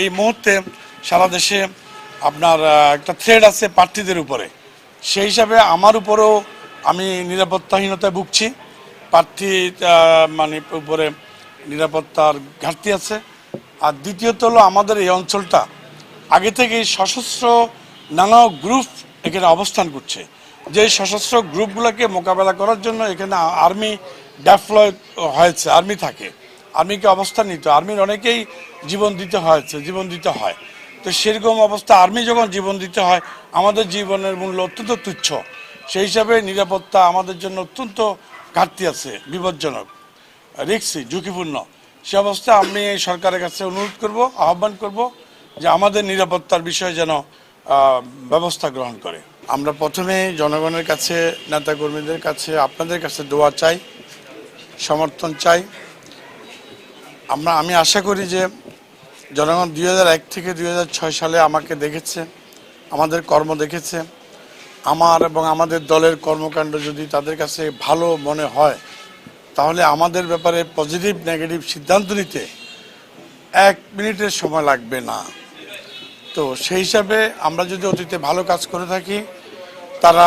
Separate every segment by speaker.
Speaker 1: এই মুহূর্তে সারা দেশে আপনার একটা থ্রেড আছে প্রার্থীদের উপরে। সেই হিসাবে আমার উপরেও আমি নিরাপত্তাহীনতায় ভুগছি। প্রার্থী মানে উপরে নিরাপত্তার ঘাটতি আছে। আর দ্বিতীয়ত হলো আমাদের এই অঞ্চলটা আগে থেকেই সশস্ত্র নানা গ্রুপ এখানে অবস্থান করছে। যে সশস্ত্র গ্রুপগুলোকে মোকাবেলা করার জন্য এখানে আর্মি ডেপ্লয় হয়েছে, আর্মি থাকে, আর্মিকে অবস্থান নিতে, আর্মির অনেকেই জীবন দিতে হয়েছে, জীবন দিতে হয়। তো সেরকম অবস্থা আর্মি যখন জীবন দিতে হয়, আমাদের জীবনের মূল্য অত্যন্ত তুচ্ছ। সেই হিসাবে নিরাপত্তা আমাদের জন্য অত্যন্ত ঘাটতি আছে, বিপজ্জনক, রিস্কি, ঝুঁকিপূর্ণ। সে অবস্থায় আমি এই সরকারের কাছে অনুরোধ করব, আহ্বান করব যে আমাদের নিরাপত্তার বিষয়ে যেন ব্যবস্থা গ্রহণ করে। আমরা প্রথমে জনগণের কাছে, নেতাকর্মীদের কাছে, আপনাদের কাছে দোয়া চাই, সমর্থন চাই। আমি আশা করি যে জনগণ 2001 থেকে 2006 সালে আমাকে দেখেছে, আমাদের কর্ম দেখেছে। আমার এবং আমাদের দলের কর্মকাণ্ড যদি তাদের কাছে ভালো মনে হয়, তাহলে আমাদের ব্যাপারে পজিটিভ নেগেটিভ সিদ্ধান্ত নিতে 1 মিনিটের সময় লাগবে না। তো সেই হিসাবে আমরা যদি অতীতে ভালো কাজ করে থাকি, তারা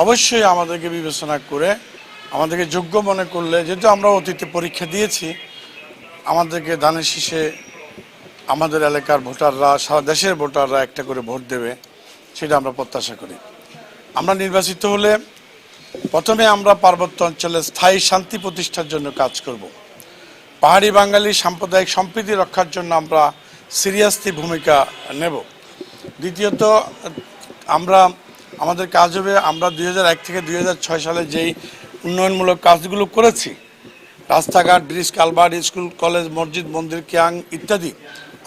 Speaker 1: অবশ্যই আমাদেরকে বিবেচনা করে আমাদেরকে যোগ্য মনে করলে, যেহেতু আমরা অতীতে পরীক্ষা দিয়েছি, আমাদেরকে দানের শীষে আমাদের এলাকার ভোটাররা, সারা দেশের ভোটাররা একটা করে ভোট দেবে, সেটা আমরা প্রত্যাশা করি। আমরা নির্বাচিত হলে প্রথমে আমরা পার্বত্য অঞ্চলে স্থায়ী শান্তি প্রতিষ্ঠার জন্য কাজ করব। পাহাড়ি বাঙালি সাম্প্রদায়িক সম্প্রীতি রক্ষার জন্য আমরা সিরিয়াসলি ভূমিকা নেব। দ্বিতীয়ত, আমাদের কাজ হবে, আমরা 2001 থেকে 2006 সালে যেই উন্নয়নমূলক কাজগুলো করেছি, রাস্তাঘাট, ব্রিজ, কালভার্ট, স্কুল, কলেজ, মসজিদ, মন্দির, ক্যাং ইত্যাদি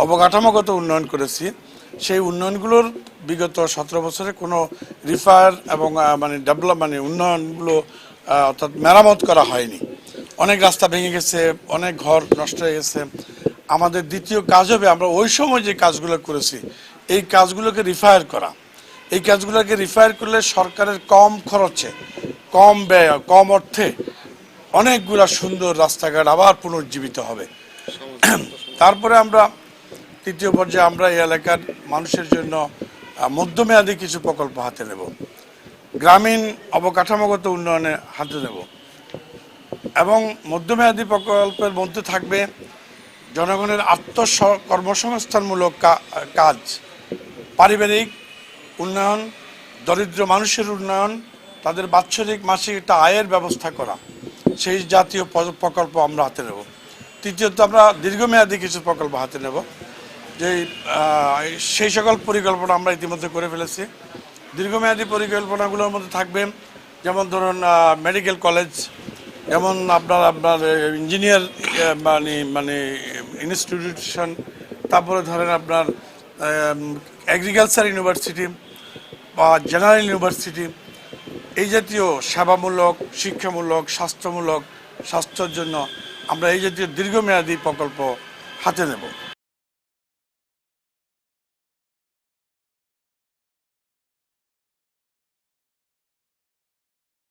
Speaker 1: অবকাঠামোগত উন্নয়ন করেছি, সেই উন্নয়নগুলোর বিগত 17 বছরে কোনো রিফায়ার এবং উন্নয়নগুলো অর্থাৎ মেরামত করা হয়নি। অনেক রাস্তা ভেঙে গেছে, অনেক ঘর নষ্ট হয়ে গেছে। আমাদের দ্বিতীয় কাজ হবে, আমরা ওই সময় যে কাজগুলো করেছি এই কাজগুলোকে রিফায়ার করা। এই কাজগুলোকে রিফায়ার করলে সরকারের কম খরচে, কম ব্যয়, কম অর্থে অনেকগুলা সুন্দর রাস্তাঘাট আবার পুনর্জীবিত হবে। তারপরে আমরা তৃতীয় পর্যায়ে আমরা এই এলাকার মানুষের জন্য মধ্যমেয়াদী কিছু প্রকল্প হাতে নেব, গ্রামীণ অবকাঠামোগত উন্নয়নে হাতে নেব। এবং মধ্যমেয়াদী প্রকল্পের মধ্যে থাকবে জনগণের কর্মসংস্থানমূলক কাজ, পারিবারিক উন্নয়ন, দরিদ্র মানুষের উন্নয়ন, তাদের বাৎসরিক মাসিক একটা আয়ের ব্যবস্থা করা, সেই জাতীয় প্রকল্প আমরা হাতে নেব। তৃতীয়ত, আমরা দীর্ঘমেয়াদী কিছু প্রকল্প হাতে নেব, সেই সকল পরিকল্পনা আমরা ইতিমধ্যে করে ফেলেছি। দীর্ঘমেয়াদী পরিকল্পনাগুলোর মধ্যে থাকবে যেমন ধরুন মেডিকেল কলেজ, যেমন আপনার ইঞ্জিনিয়ার মানে ইনস্টিটিউশন, তারপরে ধরেন আপনার এগ্রিকালচার ইউনিভার্সিটি বা জেনারেল ইউনিভার্সিটি, এই জাতীয় সেবামূলক, শিক্ষামূলক, স্বাস্থ্যের জন্য আমরা এই জাতীয় দীর্ঘমেয়াদী প্রকল্প হাতে নেব।